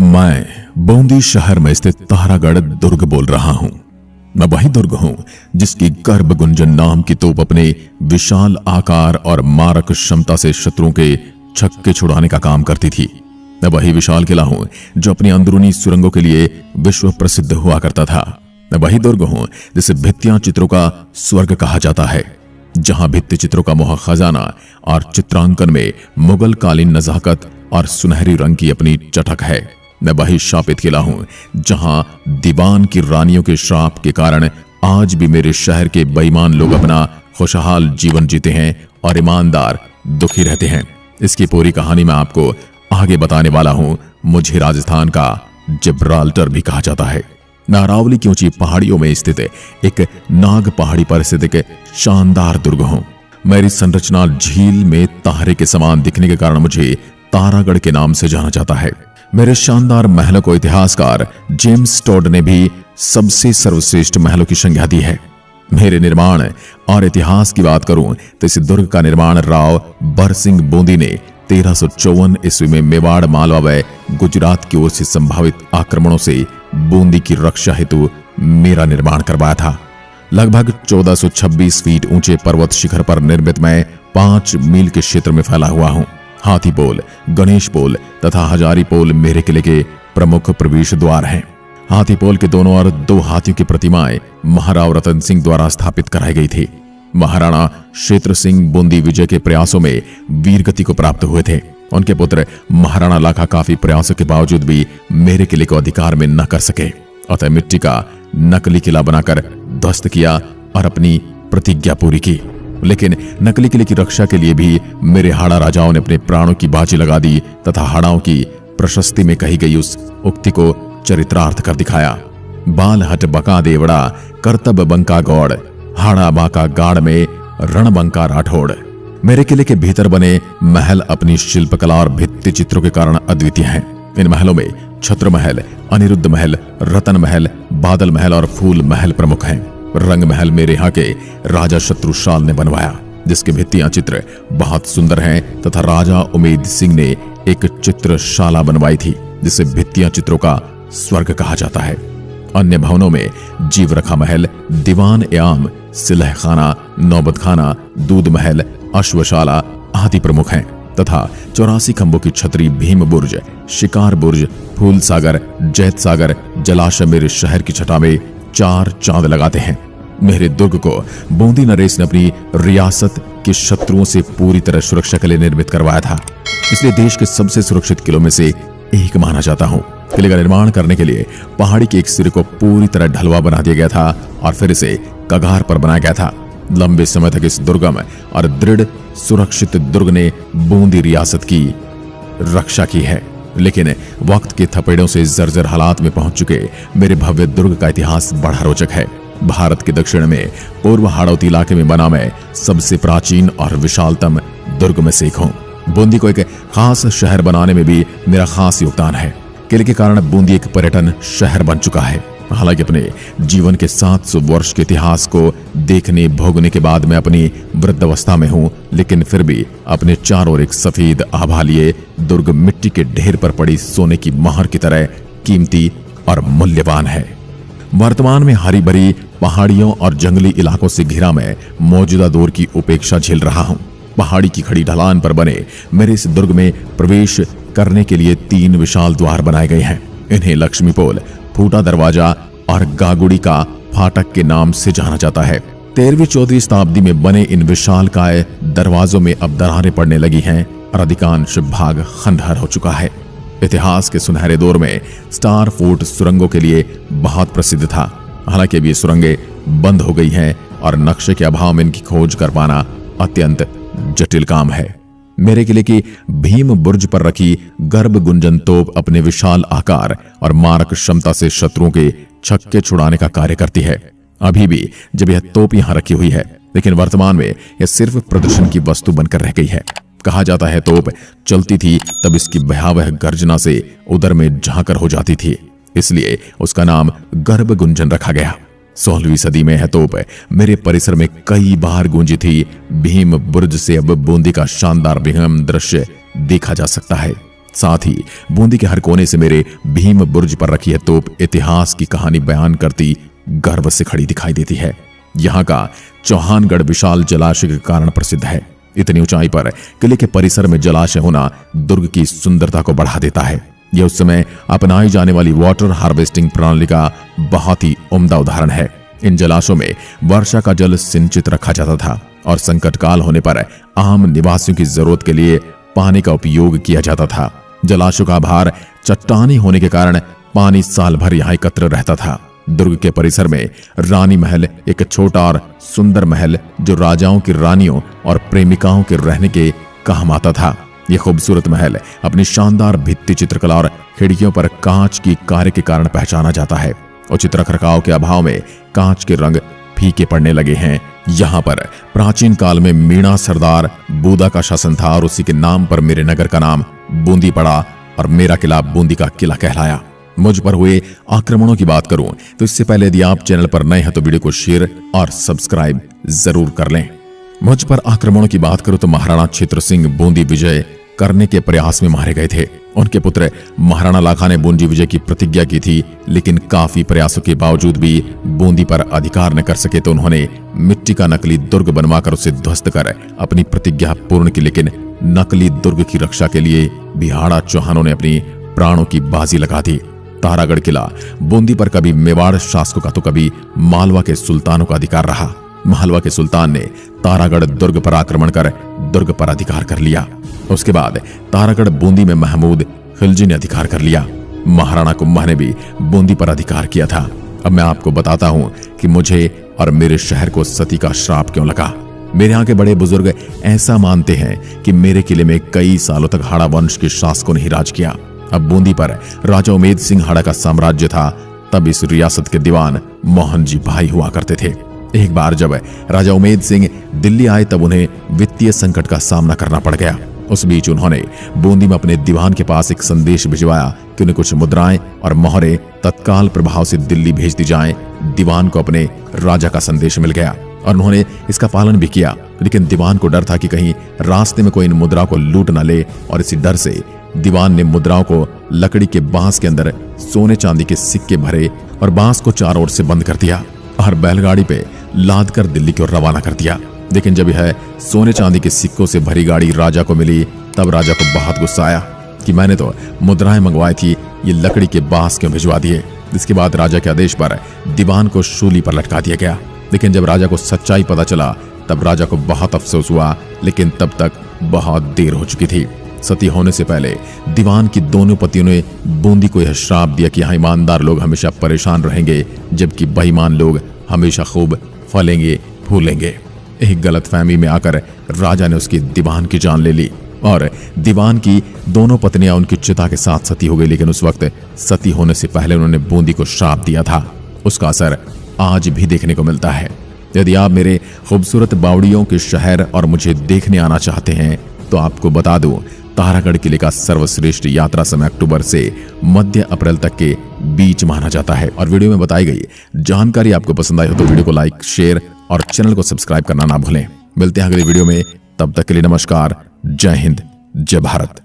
मैं बूंदी शहर में स्थित तारागढ़ दुर्ग बोल रहा हूं। मैं वही दुर्ग हूं जिसकी गर्भ गुंजन नाम की तोप अपने विशाल आकार और मारक क्षमता से शत्रुओं के छक्के छुड़ाने का काम करती थी। मैं वही विशाल किला हूं जो अपनी अंदरूनी सुरंगों के लिए विश्व प्रसिद्ध हुआ करता था। मैं वही दुर्ग हूं जिसे भित्तियां चित्रों का स्वर्ग कहा जाता है, जहां भित्ति चित्रों का मोह खजाना और चित्रांकन में मुगल कालीन नजाकत और सुनहरी रंग की अपनी चटक है। मैं वही शापित किला हूं जहां दीवान की रानियों के श्राप के कारण आज भी मेरे शहर के बेईमान लोग अपना खुशहाल जीवन जीते हैं और ईमानदार दुखी रहते हैं। इसकी पूरी कहानी मैं आपको आगे बताने वाला हूं। मुझे राजस्थान का जिब्राल्टर भी कहा जाता है। मैं अरावली की ऊंची पहाड़ियों में स्थित एक नाग पहाड़ी पर स्थित एक शानदार दुर्ग हूं। मेरी संरचना झील में तारे के समान दिखने के कारण मुझे तारागढ़ के नाम से जाना जाता है। मेरे शानदार महलों को इतिहासकार जेम्स टॉड ने भी सबसे सर्वश्रेष्ठ महलों की संज्ञा दी है। मेरे निर्माण और इतिहास की बात करूं तो इस दुर्ग का निर्माण राव बरसिंह बूंदी ने 1354 ईस्वी में मेवाड़, मालवा व गुजरात की ओर से संभावित आक्रमणों से बूंदी की रक्षा हेतु मेरा निर्माण करवाया था। लगभग 1426 फीट ऊंचे पर्वत शिखर पर निर्मित मैं 5 मील के क्षेत्र में फैला हुआ हूं। हाथी पोल, गणेश पोल तथा हजारी पोल मेरे किले के प्रमुख प्रवेश द्वार हैं। हाथी पोल के दोनों ओर 2 हाथियों की प्रतिमाएं महाराव रतन सिंह द्वारा स्थापित कराई गई थी। महाराणा क्षेत्र सिंह बूंदी विजय के प्रयासों में वीरगति को प्राप्त हुए थे। उनके पुत्र महाराणा लाखा काफी प्रयासों के बावजूद भी मेरे किले को अधिकार में न कर सके, अतः मिट्टी का नकली किला बनाकर ध्वस्त किया और अपनी प्रतिज्ञा पूरी की। लेकिन नकली किले की रक्षा के लिए भी मेरे हाड़ा राजाओं ने अपने प्राणों की बाजी लगा दी तथा हाड़ाओं की प्रशस्ति में कही गई उस उक्ति को चरितार्थ कर दिखाया। बाल हट बका देवड़ा, करतब बंका गौड़, हाड़ा बाका गाड़ में रणबंका राठौड़। मेरे किले के भीतर बने महल अपनी शिल्पकला और भित्ति चित्रों के कारण अद्वितीय हैं। इन महलों में छत्र महल, अनिरुद्ध महल, रतन महल, बादल महल और फूल महल प्रमुख हैं। रंग महल मेरे यहाँ के राजा शत्रुशाल ने बनवाया, जिसके भित्तियां चित्र बहुत सुंदर हैं तथा राजा उमेद सिंह ने एक चित्रशाला बनवाई थी जिसे भित्तियां चित्रों का स्वर्ग कहा जाता है। अन्य भवनों में जीवरखा महल, दीवान एआम, सिलह खाना, नौबत खाना, दूध महल, अश्वशाला आदि प्रमुख हैं तथा 84 खंभों की छतरी भीम बुर्ज, शिकार बुर्ज, फूल सागर, जैत सागर जलाशय मेरे शहर की छटा में 4 चांद लगाते हैं। मेरे दुर्ग को बूंदी नरेश ने अपनी रियासत के शत्रुओं से पूरी तरह सुरक्षा के लिए निर्मित करवाया था, इसलिए देश के सबसे सुरक्षित किलों में से एक माना जाता हूं। किले का निर्माण करने के लिए पहाड़ी के एक सिरे को पूरी तरह ढलवा बना दिया गया था और फिर इसे कगार पर बनाया गया था। लंबे समय तक इस दुर्गम और दृढ़ सुरक्षित दुर्ग ने बूंदी रियासत की रक्षा की है, लेकिन वक्त के थपेड़ों से जर्जर हालात में पहुंच चुके मेरे भव्य दुर्ग का इतिहास बड़ा रोचक है। भारत के दक्षिण में पूर्व हाड़ौती इलाके में बना मैं सबसे प्राचीन और विशालतम दुर्ग में से एक हूं। बूंदी को एक खास शहर बनाने में भी मेरा खास योगदान है। किले के कारण बूंदी एक पर्यटन शहर बन चुका है। हालांकि अपने जीवन के 700 वर्ष के इतिहास को देखने भोगने के बाद मैं अपनी वृद्धावस्था में हूं, लेकिन फिर भी अपने चारों ओर एक सफेद आभा लिए दुर्ग मिट्टी के ढेर पर पड़ी सोने की मोहर की तरह कीमती और मूल्यवान है। वर्तमान में हरी भरी पहाड़ियों और जंगली इलाकों से घिरा मैं मौजूदा दौर की उपेक्षा झेल रहा हूं। पहाड़ी की खड़ी ढलान पर बने मेरे इस दुर्ग में प्रवेश करने के लिए 3 विशाल द्वार बनाए गए हैं। इन्हें लक्ष्मी पोल, फूटा दरवाजा और गागुड़ी का फाटक के नाम से जाना जाता है। 13वीं-14वीं शताब्दी में बने इन विशालकाय दरवाजों में अब दरारें पड़ने लगी हैं और अधिकांश भाग खंडहर हो चुका है। इतिहास के सुनहरे दौर में स्टार फोर्ट सुरंगों के लिए बहुत प्रसिद्ध था। हालांकि अब ये सुरंगें बंद हो गई हैं और नक्शे के अभाव में इनकी खोज कर पाना अत्यंत जटिल काम है। मेरे किले की भीम बुर्ज पर रखी गर्भ गुंजन तोप अपने विशाल आकार और मारक क्षमता से शत्रुओं के छक्के छुड़ाने का कार्य करती है। अभी भी जब यह तोप यहां रखी हुई है, लेकिन वर्तमान में यह सिर्फ प्रदर्शन की वस्तु बनकर रह गई है। कहा जाता है तोप चलती थी तब इसकी भयावह गर्जना से उदर में झांकर हो जाती थी, इसलिए उसका नाम गर्भ गुंजन रखा गया। 16वीं सदी में यह तोप मेरे परिसर में कई बार गूंजी थी। भीम बुर्ज से अब बूंदी का शानदार विहंगम दृश्य देखा जा सकता है। साथ ही बूंदी के हर कोने से मेरे भीम बुर्ज पर रखी है तोप इतिहास की कहानी बयान करती गर्व से खड़ी दिखाई देती है। यहाँ का चौहानगढ़ विशाल जलाशय के कारण प्रसिद्ध है। इतनी ऊंचाई पर किले के परिसर में जलाशय होना दुर्ग की सुंदरता को बढ़ा देता है। यह उस समय अपनाई जाने वाली वाटर हार्वेस्टिंग प्रणाली का बहुत ही उम्दा उदाहरण है। इन जलाशयों में वर्षा का जल सिंचित रखा जाता था और संकट काल होने पर आम निवासियों की जरूरत के लिए पानी का उपयोग किया जाता था। जलाशयों का भार चट्टानी होने के कारण पानी साल भर यहाँ एकत्र रहता था। दुर्ग के परिसर में रानी महल एक छोटा और सुंदर महल जो राजाओं की रानियों और प्रेमिकाओं के रहने के काम आता था। यह खूबसूरत महल अपनी शानदार भित्ति चित्रकला और खिड़कियों पर कांच की कार्य के कारण पहचाना जाता है। उचित रखरखाव के अभाव में कांच के रंग फीके पड़ने लगे हैं। यहाँ पर प्राचीन काल में मीणा सरदार बूदा का शासन था और उसी के नाम पर मेरे नगर का नाम बूंदी पड़ा और मेरा किला बूंदी का किला कहलाया। मुझ पर हुए आक्रमणों की बात करूं तो इससे पहले यदि आप चैनल पर नए हैं तो वीडियो को शेयर और सब्सक्राइब जरूर कर लें। मुझ पर आक्रमणों की बात करूं तो महाराणा क्षेत्र सिंह बूंदी विजय करने के प्रयास में मारे गए थे। उनके पुत्र महाराणा लाखा ने बूंदी विजय की प्रतिज्ञा की थी, लेकिन काफी प्रयासों के बावजूद भी बूंदी पर अधिकार न कर सके तो उन्होंने मिट्टी का नकली दुर्ग बनवाकर उसे ध्वस्त कर अपनी प्रतिज्ञा पूर्ण की। लेकिन नकली दुर्ग की रक्षा के लिए बिहाड़ा चौहानों ने अपनी प्राणों की बाजी लगा दी। तारागढ़ किला बूंदी पर कभी मेवाड़ शासकों का तो कभी मालवा के सुल्तानों का अधिकार रहा। मालवा के सुल्तान ने तारागढ़ दुर्ग पर आक्रमण कर दुर्ग पर अधिकार कर लिया। उसके बाद तारागढ़ बूंदी में महमूद खिलजी ने अधिकार कर लिया। महाराणा कुंभा ने भी बूंदी पर अधिकार किया था। अब मैं आपको बताता हूं कि मुझे और मेरे शहर को सती का श्राप क्यों लगा। मेरे यहाँ के बड़े बुजुर्ग ऐसा मानते हैं कि मेरे किले में कई सालों तक हाड़ा वंश के शासकों ने ही राज किया। अब बूंदी पर राजा उमेद सिंह हाड़ा का साम्राज्य था। तब इस रियासत के दीवान मोहन जी भाई हुआ करते थे। एक बार जब राजा उमेद सिंह दिल्ली आए तब उन्हें वित्तीय संकट का सामना करना पड़ गया। उस बीच उन्होंने बूंदी में अपने दीवान के पास एक संदेश भिजवाया कि उन्हें कुछ मुद्राएं और मोहरें तत्काल प्रभाव से दिल्ली भेज दी जाएं। दीवान को अपने राजा का संदेश मिल गया और उन्होंने इसका पालन भी किया, लेकिन दीवान को डर था कि कहीं रास्ते में कोई इन मुद्रा को लूट न ले, और इसी डर से दीवान ने मुद्राओं को लकड़ी के बांस के अंदर सोने चांदी के सिक्के भरे और बांस को चारों ओर से बंद कर दिया और बैलगाड़ी पे लाद कर दिल्ली की ओर रवाना कर दिया। लेकिन जब यह सोने चांदी के सिक्कों से भरी गाड़ी राजा को मिली तब राजा को बहुत गुस्सा आया कि मैंने तो मुद्राएं मंगवाई थी, ये लकड़ी के बांस क्यों भिजवा दिए। इसके बाद राजा के आदेश पर दीवान को शूली पर लटका दिया गया। लेकिन जब राजा को सच्चाई पता चला तब राजा को बहुत अफसोस हुआ, लेकिन तब तक बहुत देर हो चुकी थी। सती होने से पहले दीवान की दोनों पतियों ने बूंदी को यह श्राप दिया कि यहाँ ईमानदार लोग हमेशा परेशान रहेंगे, जबकि बेईमान लोग हमेशा खूब फलेंगे फूलेंगे। एक गलतफहमी में आकर राजा ने उसकी दीवान की जान ले ली और दीवान की दोनों पत्नियां उनकी चिता के साथ सती हो गई। लेकिन उस वक्त सती होने से पहले उन्होंने बूंदी को श्राप दिया था। उसका असर आज भी देखने को मिलता है। यदि आप मेरे खूबसूरत बावड़ियों के शहर और मुझे देखने आना चाहते हैं तो आपको बता दूं, तारागढ़ किले का सर्वश्रेष्ठ यात्रा समय अक्टूबर से मध्य अप्रैल तक के बीच माना जाता है। और वीडियो में बताई गई जानकारी आपको पसंद आई हो तो वीडियो को लाइक, शेयर और चैनल को सब्सक्राइब करना ना भूलें। मिलते हैं अगली वीडियो में, तब तक के लिए नमस्कार। जय हिंद, जय भारत।